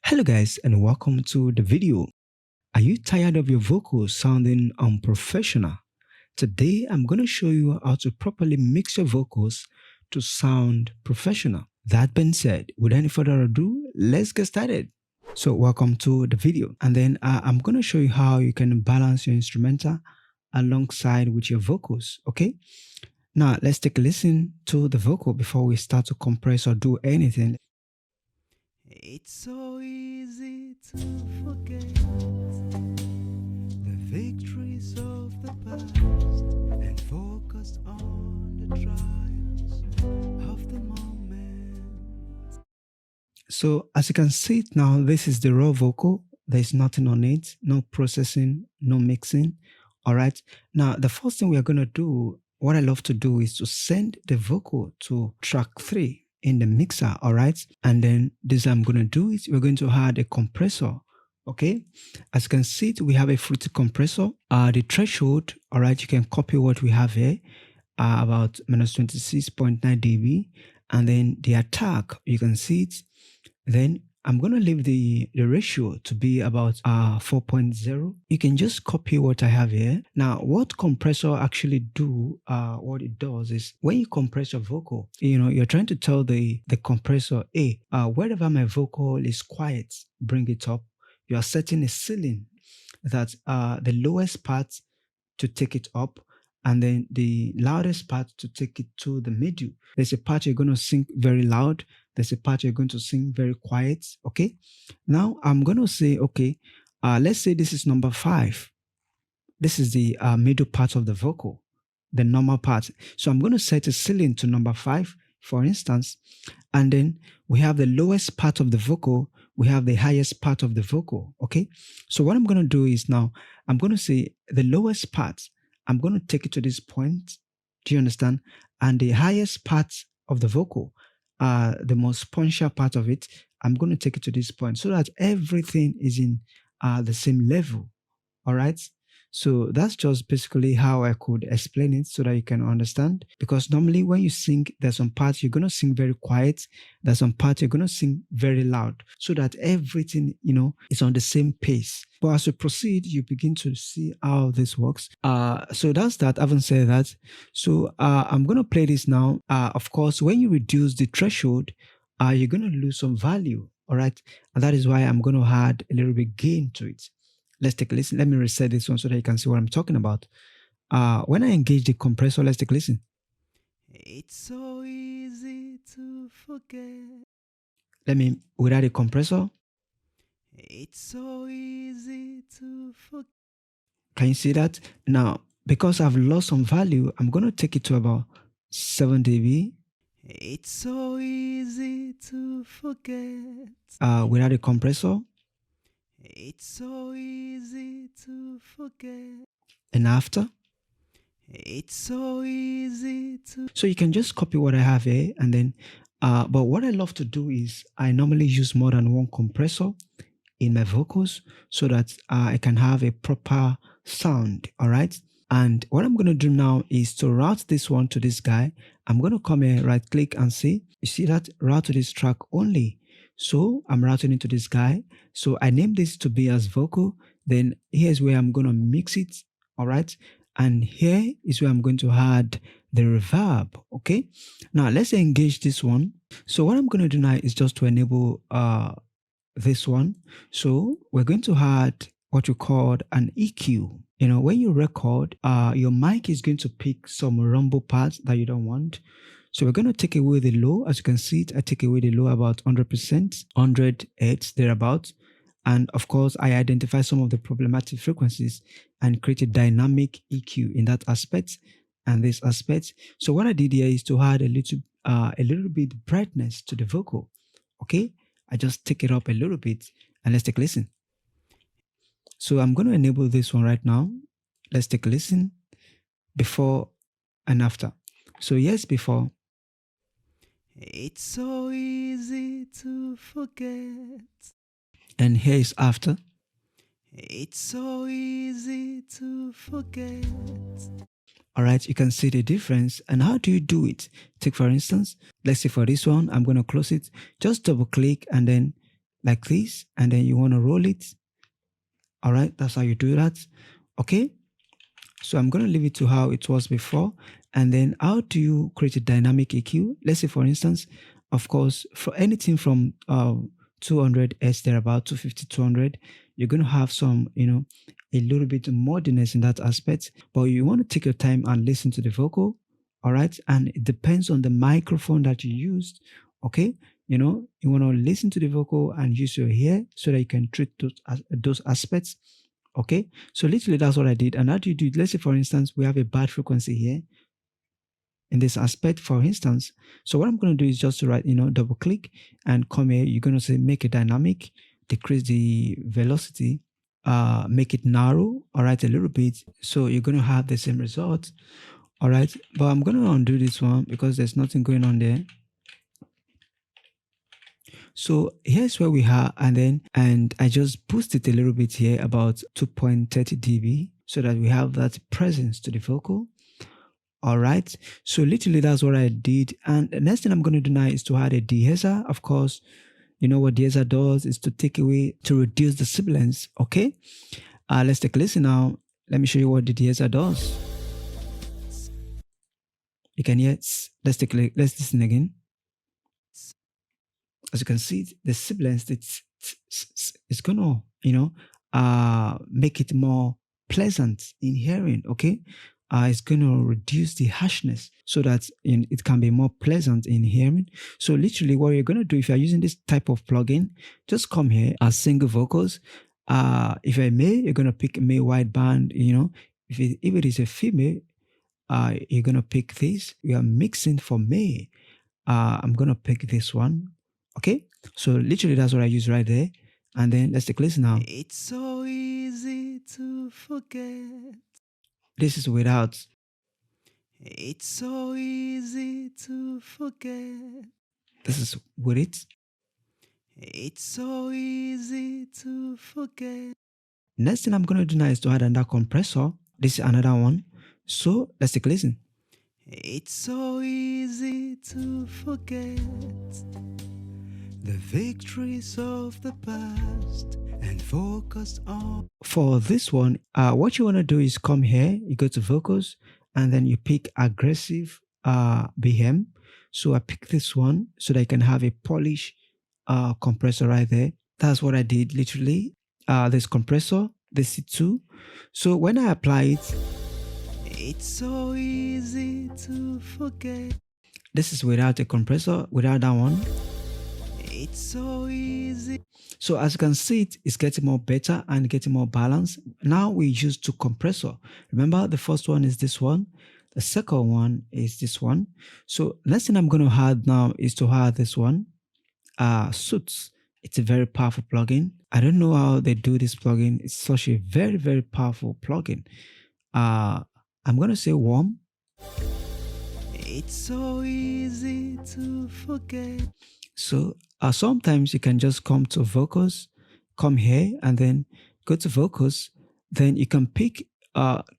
Hello guys and welcome to the video. Are you tired of your vocals sounding unprofessional? Today I'm going to show you how to properly mix your vocals to sound professional. That being said, without any further ado, let's get started. So welcome to the video, and then I'm going to show you how you can balance your instrumental alongside with your vocals. Okay, now let's take a listen to the vocal before we start to compress or do anything. It's so easy to forget the victories of the past and focus on the trials of the moment. So as you can see it now, this is the raw vocal. There's nothing on it, no processing, no mixing. All right. Now, the first thing we are going to do, what I love to do is to send the vocal to track 3 in the mixer. All right. And then this I'm going to do is we're going to add a compressor. Okay. As you can see it, we have a fruity compressor. The threshold, all right, you can copy what we have here, about minus 26.9 dB. And then the attack, you can see it. Then I'm going to leave the ratio to be about 4.0. You can just copy what I have here. Now, what compressor actually do, what it does is when you compress your vocal, you're trying to tell the compressor, hey, wherever my vocal is quiet, bring it up. You are setting a ceiling that the lowest part to take it up, and then the loudest part to take it to the middle. There's a part you're going to sing very loud. There's a part you're going to sing very quiet. Okay. Now I'm going to say, okay, let's say this is number 5. This is the middle part of the vocal, the normal part. So I'm going to set a ceiling to number 5, for instance. And then we have the lowest part of the vocal. We have the highest part of the vocal. Okay. So what I'm going to do is now I'm going to say the lowest part, I'm going to take it to this point. Do you understand? And the highest part of the vocal, the most punchier part of it, I'm going to take it to this point so that everything is in the same level. All right. So that's just basically how I could explain it so that you can understand. Because normally when you sing, there's some parts you're going to sing very quiet. There's some parts you're going to sing very loud so that everything, is on the same pace. But as you proceed, you begin to see how this works. So that's that. I haven't said that. So I'm going to play this now. Of course, when you reduce the threshold, you're going to lose some value. All right. And that is why I'm going to add a little bit gain to it. Let's take a listen. Let me reset this one so that you can see what I'm talking about. When I engage the compressor, let's take a listen. It's so easy to forget. Let me, without the compressor. It's so easy to forget. Can you see that? Now, because I've lost some value, I'm going to take it to about 7 dB. It's so easy to forget. Without the compressor. It's so easy to forget. And after, it's so easy to. So you can just copy what I have here, and then, but what I love to do is I normally use more than one compressor in my vocals so that I can have a proper sound. All right. And what I'm going to do now is to route this one to this guy. I'm going to come here, right click and see, you see that route to this track only. So I'm routing into this guy. So I named this to be as vocal. Then here's where I'm going to mix it. All right. And here is where I'm going to add the reverb. Okay. Now let's engage this one. So what I'm going to do now is just to enable this one. So we're going to add what you call an EQ. When you record, your mic is going to pick some rumble parts that you don't want. So we're going to take away the low. As you can see it, I take away the low about 100%, 100 Hz, thereabouts. And of course, I identify some of the problematic frequencies and create a dynamic EQ in that aspect and this aspect. So what I did here is to add a little bit brightness to the vocal. Okay, I just take it up a little bit and let's take a listen. So I'm going to enable this one right now. Let's take a listen before and after. So yes, before. It's so easy to forget. And here is after. It's so easy to forget. All right, you can see the difference. And how do you do it? Take for instance, let's say for this one, I'm going to close it. Just double click and then like this, and then you want to roll it. All right, that's how you do that. Okay, so I'm going to leave it to how it was before. And then how do you create a dynamic EQ? Let's say, for instance, of course, for anything from 200 Hz there, about 250, 200, you're going to have some, a little bit moodiness in that aspect. But you want to take your time and listen to the vocal. All right, and it depends on the microphone that you used. Okay, you want to listen to the vocal and use your ear so that you can treat those aspects. Okay, so literally that's what I did. And how do you do it? Let's say, for instance, we have a bad frequency here in this aspect, for instance. So what I'm going to do is just to write, double click and come here. You're going to say make it dynamic, decrease the velocity, make it narrow, all right, a little bit. So you're going to have the same result, all right. But I'm going to undo this one because there's nothing going on there. So here's where we are, and I just boost it a little bit here, about 2.30 dB, so that we have that presence to the vocal. All right, so literally that's what I did. And the next thing I'm going to do now is to add a deesser. Of course, you know what deesser does is to reduce the sibilance. Okay, let's take a listen now. Let me show you what the deesser does. You can hear. Let's listen again. As you can see, the sibilance, it's gonna, make it more pleasant in hearing. Okay, it's gonna reduce the harshness so that it can be more pleasant in hearing. So literally, what you're gonna do if you're using this type of plugin, just come here as single vocals. If you're male, you're gonna pick male wideband. If it is a female, you're gonna pick this. We are mixing for male. I'm gonna pick this one. Okay, so literally that's what I use right there. And then let's take a listen now. It's so easy to forget. This is without. It's so easy to forget. This is with it. It's so easy to forget. Next thing I'm going to do now is to add another compressor. This is another one. So let's take a listen. It's so easy to forget the victories of the past and focus on. For this one, what you want to do is come here, you go to vocals, and then you pick aggressive BM. So I pick this one so that I can have a polish compressor right there. That's what I did literally. This compressor, this C2. So when I apply it, it's so easy to forget. This is without a compressor, without that one. It's so easy. So as you can see, it's getting more better and getting more balance. Now we use two compressor. Remember, the first one is this one. The second one is this one. So next thing I'm going to add now is to add this one. Suits. It's a very powerful plugin. I don't know how they do this plugin. It's such a very, very powerful plugin. I'm going to say warm. It's so easy to forget. So sometimes you can just come to vocals, come here and then go to vocals. Then you can pick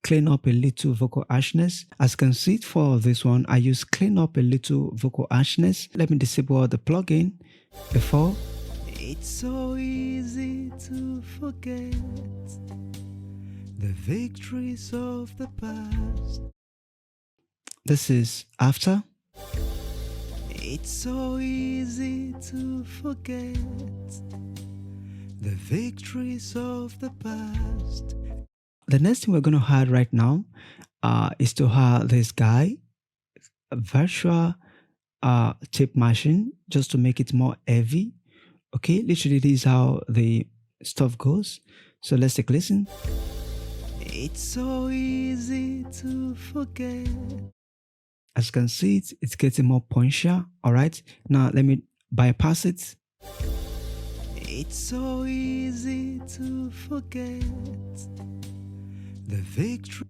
clean up a little vocal harshness. As you can see for this one, I use clean up a little vocal harshness. Let me disable the plugin before. It's so easy to forget the victories of the past. This is after. It's so easy to forget the victories of the past. The next thing we're going to add right now is to have this guy, a virtual tape machine, just to make it more heavy. Okay, literally this is how the stuff goes. So let's take a listen. It's so easy to forget. As you can see, it's getting more punchier. All right, now let me bypass it. It's so easy to forget the victory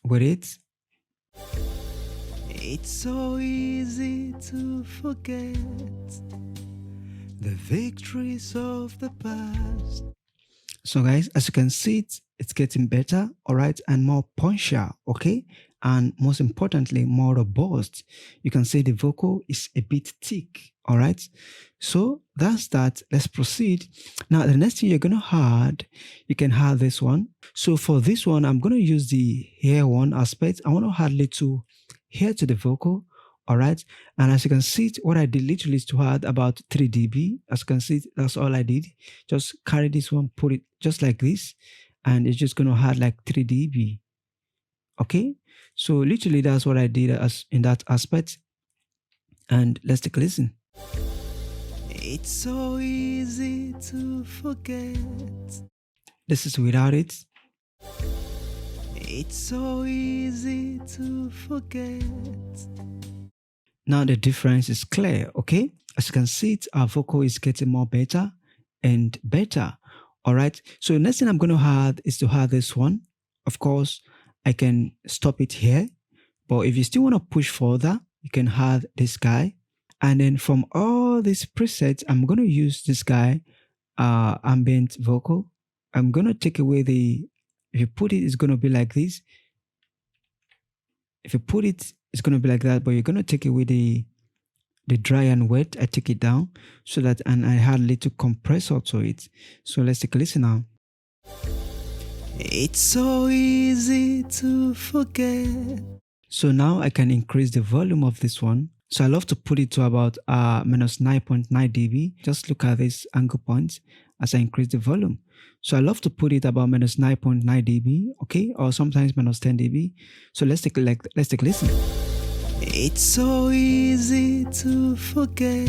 with it. It's so easy to forget the victories of the past. So guys, as you can see, it's getting better, all right, and more punchier. Okay, and most importantly, more robust. You can say the vocal is a bit thick. All right. So that's that. Let's proceed. Now, the next thing you're going to add, you can add this one. So for this one, I'm going to use the hair one aspect. I want to add little hair to the vocal. All right. And as you can see, what I did literally is to add about 3 dB. As you can see, that's all I did. Just carry this one, put it just like this. And it's just going to add like 3 dB. Okay. So literally that's what I did as in that aspect. And let's take a listen. It's so easy to forget. This is without it. It's so easy to forget. Now the difference is clear, okay? As you can see, our vocal is getting more better and better. All right. So next thing I'm going to add is to add this one. Of course, I can stop it here. But if you still want to push further, you can add this guy. And then from all these presets, I'm going to use this guy, ambient vocal. I'm going to take away the, if you put it, it's going to be like this. If you put it, it's going to be like that, but you're going to take away the dry and wet. I take it down so that, and I had a little compressor to it. So let's take a listen now. It's so easy to forget. So now I can increase the volume of this one. So I love to put it to about minus 9.9 dB. Just look at this angle point as I increase the volume. So I love to put it about minus 9.9 dB, okay, or sometimes minus 10 dB. So let's take a listen. It's so easy to forget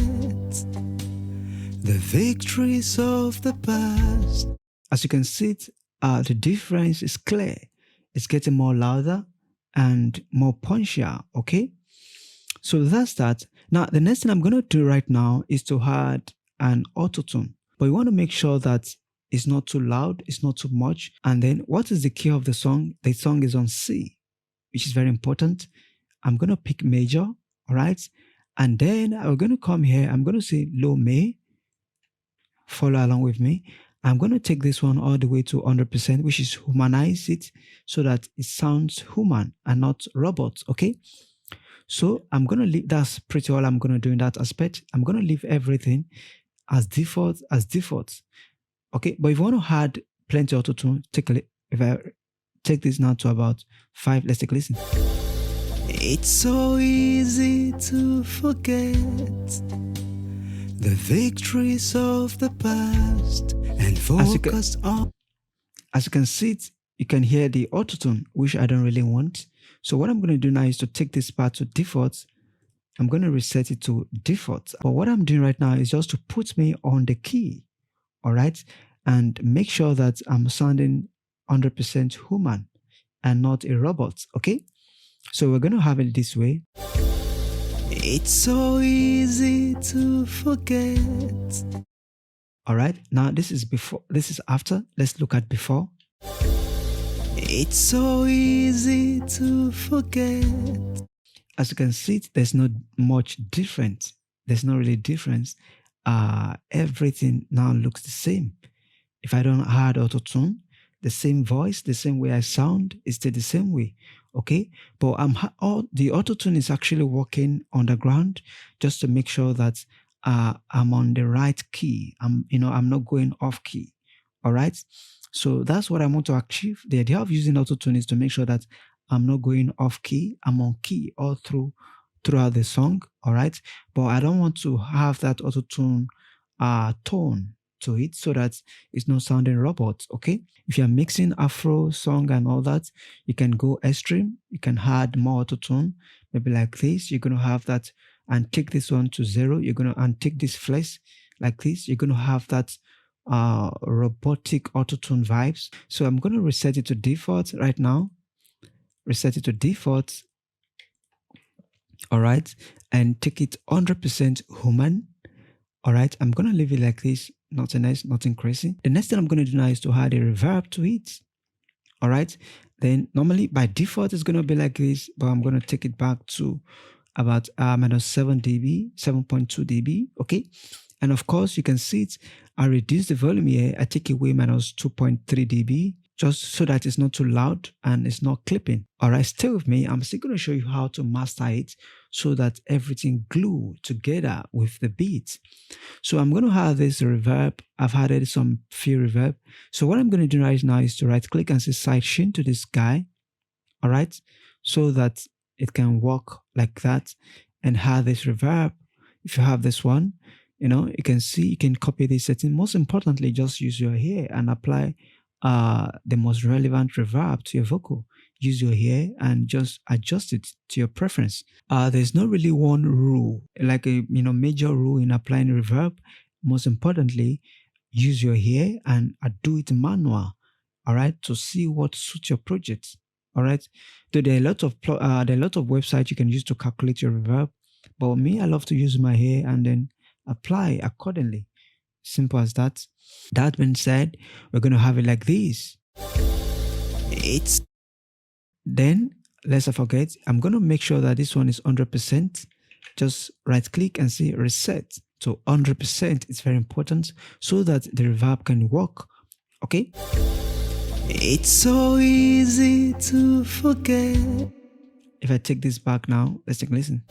the victories of the past. As you can see, the difference is clear. It's getting more louder and more punchier, okay? So that's that. Now, the next thing I'm going to do right now is to add an auto-tune. But you want to make sure that it's not too loud, it's not too much. And then what is the key of the song? The song is on C, which is very important. I'm going to pick major, all right? And then I'm going to come here. I'm going to say low may. Follow along with me. I'm going to take this one all the way to 100%, which is humanize it so that it sounds human and not robot, okay? So I'm going to leave, that's pretty all I'm going to do in that aspect. I'm going to leave everything as default, okay? But if you want to add plenty auto-tune, if I take this now to about 5, let's take a listen. It's so easy to forget the victories of the past and focus on. As you can see, you can hear the auto-tune, which I don't really want. So what I'm going to do now is to take this part to default. I'm going to reset it to default. But what I'm doing right now is just to put me on the key, all right? And make sure that I'm sounding 100% human and not a robot, okay? So we're going to have it this way. It's so easy to forget. All right, now this is before, this is after. Let's look at before. It's so easy to forget. As you can see, there's not much difference. There's not really difference. Everything now looks the same. If I don't add auto-tune, the same voice, the same way I sound is still the same way. Okay, but the auto-tune is actually working underground just to make sure that I'm on the right key. I'm not going off key. All right, so that's what I want to achieve. The idea of using auto-tune is to make sure that I'm not going off key. I'm on key all throughout the song. All right, but I don't want to have that auto-tune tone to it so that it's not sounding robot. Okay, if you're mixing Afro song and all that, you can go extreme. You can add more auto-tune, maybe like this. You're going to have that and take this one to 0. You're going to and take this flex like this. You're going to have that robotic auto-tune vibes. So I'm going to reset it to default right now. Reset it to default. All right, and take it 100% human. All right, I'm going to leave it like this. Nothing nice, nothing crazy. The next thing I'm going to do now is to add a reverb to it. All right, then normally by default it's going to be like this, but I'm going to take it back to about minus 7 dB, 7.2 dB. Okay, and of course you can see it. I reduce the volume here. I take away minus 2.3 dB. just so that it's not too loud and it's not clipping. All right, stay with me. I'm still going to show you how to master it so that everything glue together with the beat. So I'm going to have this reverb. I've added some few reverb. So what I'm going to do right now is to right click and say sidechain to this guy. All right, so that it can work like that and have this reverb. If you have this one, you can see, you can copy this setting. Most importantly, just use your hair and apply the most relevant reverb to your vocal. Use your hair and just adjust it to your preference. There's not really one rule, like a major rule in applying reverb. Most importantly, use your hair and do it manual. All right, to see what suits your project. All right, so there are a lot of websites you can use to calculate your reverb, but with me, I love to use my hair and then apply accordingly. Simple as that. That being said, we're going to have it like this. Then let's not forget, I'm going to make sure that this one is 100%. Just right click and say reset to 100%. It's very important so that the reverb can work. Okay. It's so easy to forget. If I take this back now, let's take a listen.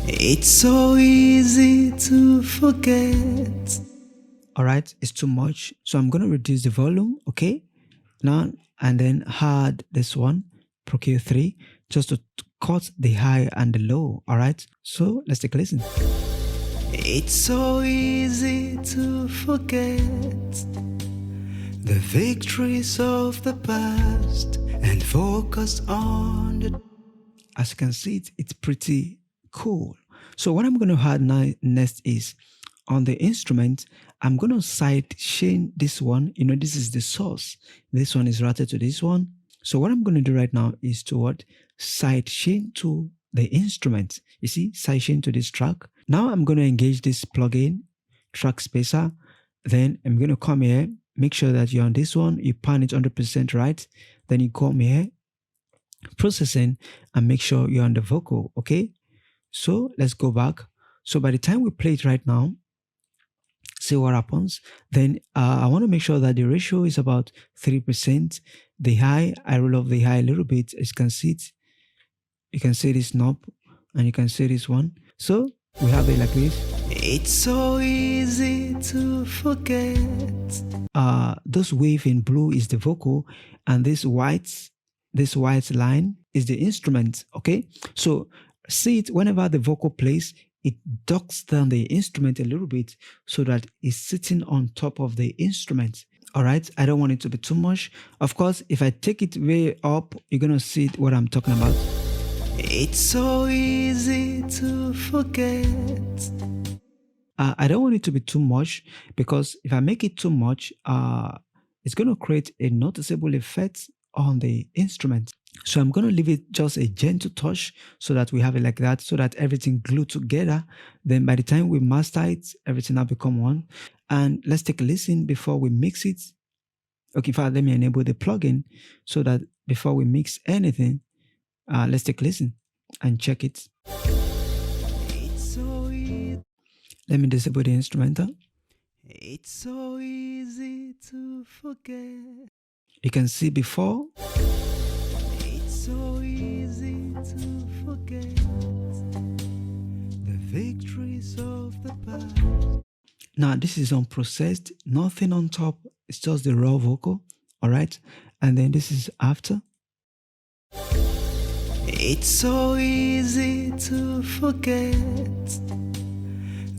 It's so easy to forget. All right, it's too much. So I'm going to reduce the volume, okay? Now, and then add this one, Procure 3, just to cut the high and the low, all right? So let's take a listen. It's so easy to forget the victories of the past and focus on the... As you can see, it's pretty cool. So what I'm going to add next is on the instrument, I'm going to sidechain this one. This is the source. This one is routed to this one. So what I'm going to do right now is to sidechain to the instrument. You see, sidechain to this track. Now I'm going to engage this plugin, track spacer. Then I'm going to come here, make sure that you're on this one. You pan it 100% right. Then you come here, processing, and make sure you're on the vocal. Okay. So let's go back. So by the time we play it right now, see what happens. Then I want to make sure that the ratio is about 3%. The high, I roll off the high a little bit. As you can see it, you can see this knob and you can see this one. So we have it like this. It's so easy to forget. This wave in blue is the vocal, and this white line is the instrument. Okay, so see it whenever the vocal plays, it ducks down the instrument a little bit so that it's sitting on top of the instrument. All right, I don't want it to be too much. Of course, if I take it way up, you're gonna see what I'm talking about. It's so easy to forget. I don't want it to be too much, because if I make it too much, it's gonna create a noticeable effect on the instrument. So I'm going to leave it just a gentle touch so that we have it like that, so that everything glued together. Then by the time we master it, everything will become one. And let's take a listen before we mix it. Okay, let me enable the plugin so that before we mix anything, let's take a listen and check it. It's so easy. Let me disable the instrumental. It's so easy to forget. You can see before. So easy to forget the victories of the past. Now this is unprocessed, nothing on top, it's just the raw vocal. All right, and then this is after. It's so easy to forget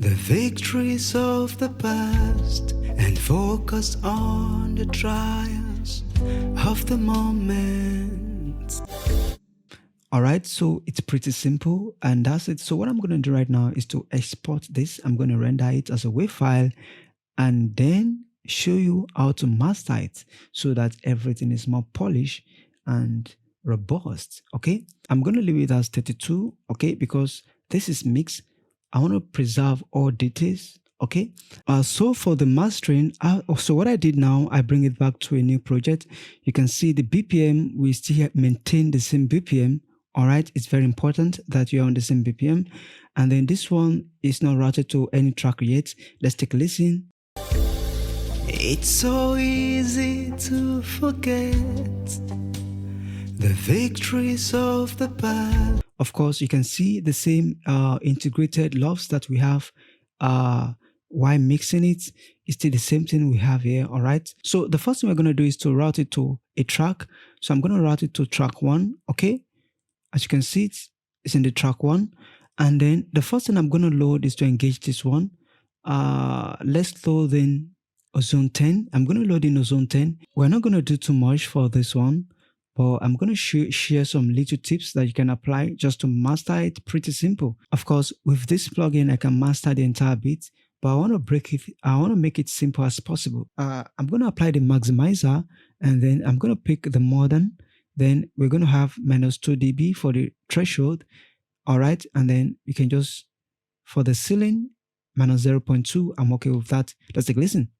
the victories of the past and focus on the trials of the moment. All right, so it's pretty simple, and that's it. So what I'm going to do right now is to export this. I'm going to render it as a WAV file and then show you how to master it so that everything is more polished and robust. Okay, I'm going to leave it as 32. Okay, because this is mixed. I want to preserve all details. Okay, so for the mastering, so what I did now, I bring it back to a new project. You can see the BPM, we still maintain the same BPM. All right, it's very important that you're on the same BPM. And then this one is not routed to any track yet. Let's take a listen. It's so easy to forget the victories of the past. Of course, you can see the same integrated loves that we have while mixing it. It's still the same thing we have here. All right. So the first thing we're going to do is to route it to a track. So I'm going to route it to track 1. Okay. As you can see, it's in the track 1. And then the first thing I'm going to load is to engage this one. Let's load in Ozone 10. I'm going to load in Ozone 10. We're not going to do too much for this one, but I'm going to share some little tips that you can apply just to master it. Pretty simple. Of course, with this plugin, I can master the entire beat, but I want to break it. I want to make it simple as possible. I'm going to apply the maximizer, and then I'm going to pick the modern. Then we're going to have -2 dB for the threshold. All right. And then you can just, for the ceiling, -0.2. I'm okay with that. Let's take a listen.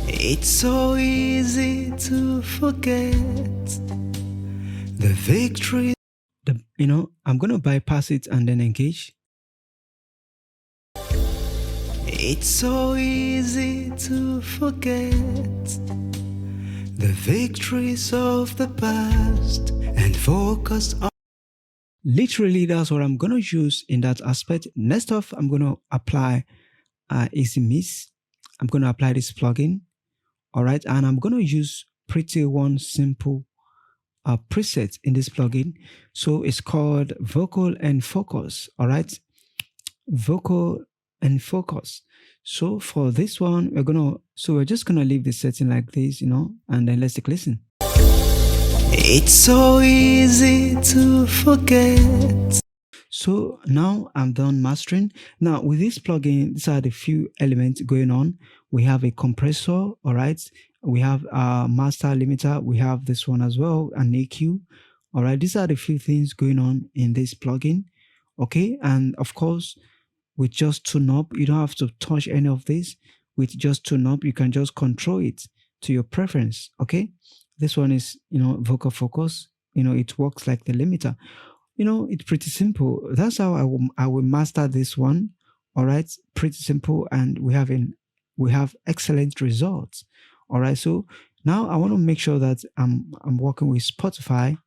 It's so easy to forget the victory. I'm going to bypass it and then engage. It's so easy to forget the victories of the past and focus on. Literally, that's what I'm going to use in that aspect. Next off, I'm going to apply Easy Mix. I'm going to apply this plugin. All right. And I'm going to use pretty one simple preset in this plugin. So it's called Vocal and Focus. All right. Vocal and Focus. So for this one, we're just going to leave the setting like this, and then let's take a listen. It's so easy to forget. So now I'm done mastering. Now with this plugin, these are the few elements going on. We have a compressor, all right. We have a master limiter. We have this one as well, an EQ. All right, these are the few things going on in this plugin. Okay, and of course, with just tune up, you don't have to touch any of this. With just tune up, you can just control it to your preference. Okay. This one is, vocal focus. It works like the limiter. It's pretty simple. That's how I will master this one. All right, pretty simple, and we have excellent results. All right, so now I want to make sure that I'm working with Spotify.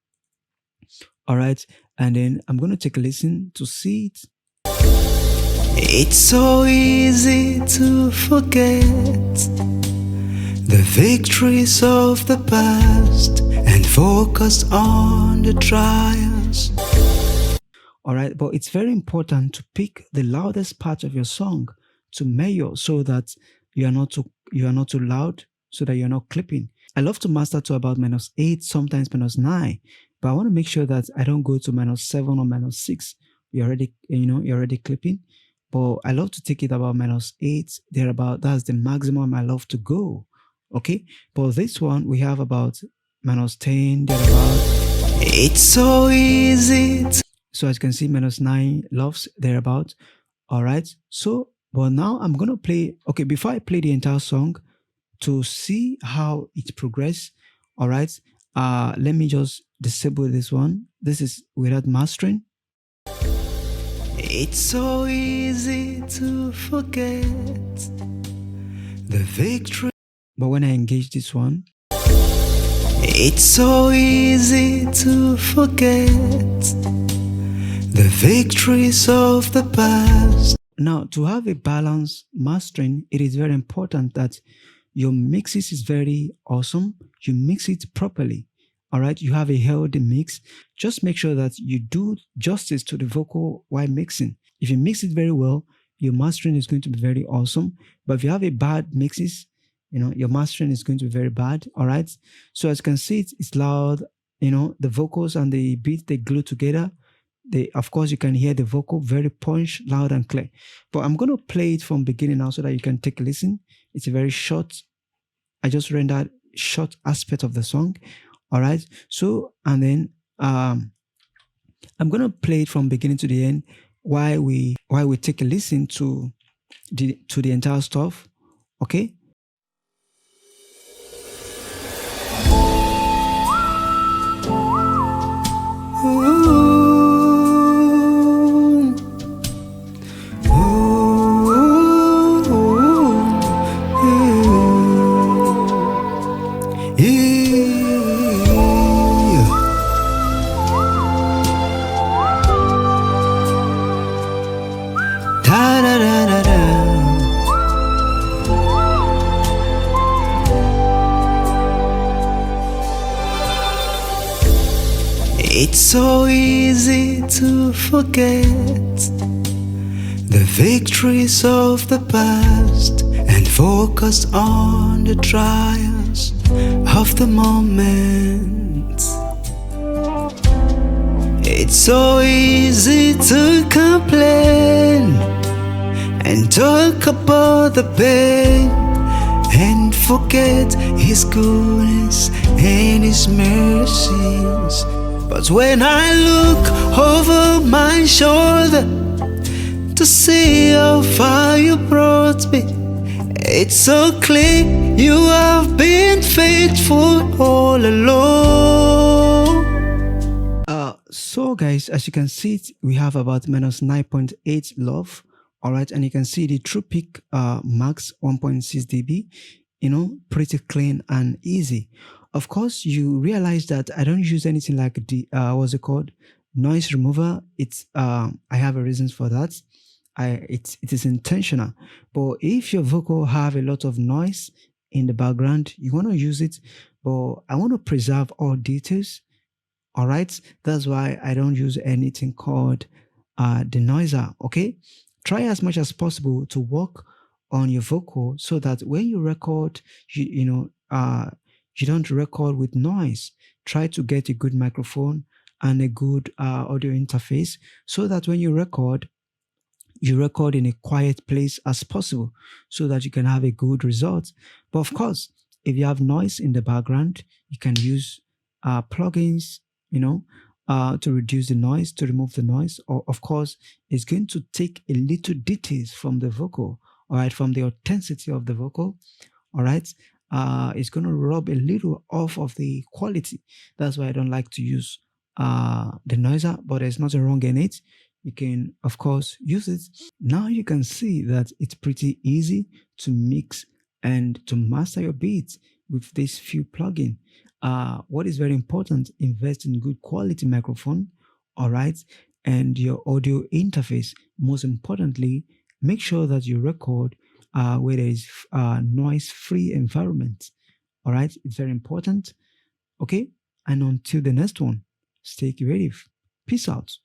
All right, and then I'm going to take a listen to see it. It's so easy to forget the victories of the past and focus on the trials. All right, but it's very important to pick the loudest part of your song to measure so that you are not too loud, so that you're not clipping. I love to master to about -8, sometimes -9, but I want to make sure that I don't go to -7 or -6. You're already clipping. But I love to take it about -8, thereabout. That's the maximum I love to go. Okay, but this one we have about -10 thereabout. It's so easy. So as you can see, -9 loves thereabout. All right. So, but now I'm gonna play. Okay, before I play the entire song, to see how it progresses. All right. Let me just disable this one. This is without mastering. It's so easy to forget the victory. But when I engage this one, it's so easy to forget the victories of the past. Now, to have a balanced mastering, it is very important that your mixes is very awesome. You mix it properly. All right, you have a healthy mix. Just make sure that you do justice to the vocal while mixing. If you mix it very well, your mastering is going to be very awesome. But if you have a bad mixes, your mastering is going to be very bad. All right. So as you can see, it's loud. The vocals and the beat, they glue together. Of course, you can hear the vocal very punch, loud and clear. But I'm going to play it from beginning now so that you can take a listen. It's a very short. I just rendered short aspect of the song. All right. So, and then I'm going to play it from beginning to the end while we take a listen to the entire stuff. Okay. It's so easy to forget the victories of the past and focus on the trials of the moment. It's so easy to complain and talk about the pain and forget His goodness and His mercies. But when I look over my shoulder to see how far You brought me, it's so clear You have been faithful all along. So guys, as you can see, we have about minus 9.8 love. All right, and you can see the true peak max 1.6 dB. You know, pretty clean and easy. Of course, you realize that I don't use anything like the what's it called, noise remover. It's I have a reasons for that. It is intentional. But if your vocal have a lot of noise in the background, you want to use it. But I want to preserve all details. All right, that's why I don't use anything called denoiser. Okay, try as much as possible to work on your vocal so that when you record, you don't record with noise. Try to get a good microphone and a good audio interface so that when you record in a quiet place as possible so that you can have a good result. But of course, if you have noise in the background, you can use plugins, to reduce the noise, to remove the noise. Or of course, it's going to take a little details from the vocal, all right, from the authenticity of the vocal, all right. It's going to rub a little off of the quality. That's why I don't like to use the noiser, but there's nothing wrong in it. You can, of course, use it. Now you can see that it's pretty easy to mix and to master your beats with these few plugins. What is very important, invest in good quality microphone, all right, and your audio interface. Most importantly, make sure that you record where there is noise-free environment. All right, it's very important. Okay, and until the next one, stay creative. Peace out.